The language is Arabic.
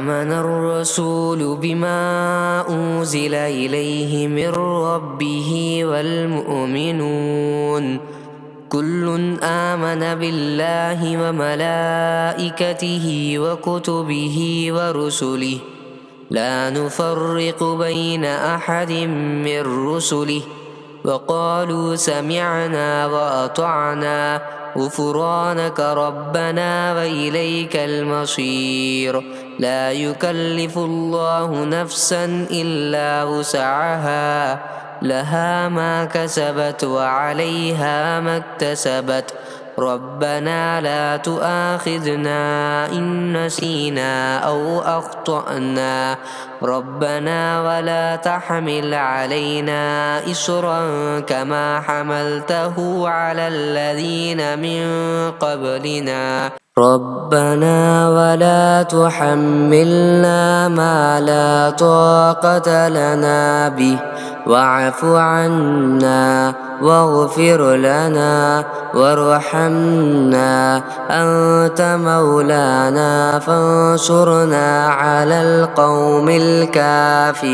آمن الرسول بما أنزل إليه من ربه والمؤمنون كل آمن بالله وملائكته وكتبه ورسله لا نفرق بين أحد من رسله وقالوا سمعنا وأطعنا غفرانك ربنا وإليك المصير لا يكلف الله نفسا إلا وسعها لها ما كسبت وعليها ما اكتسبت ربنا لا تؤاخذنا إن نسينا أو أخطأنا ربنا ولا تحمل علينا إصرا كما حملته على الذين من قبلنا ربنا ولا تحملنا ما لا طاقة لنا به واعف عنا واغفر لنا وارحمنا أنت مولانا فانصرنا على القوم الكافرين.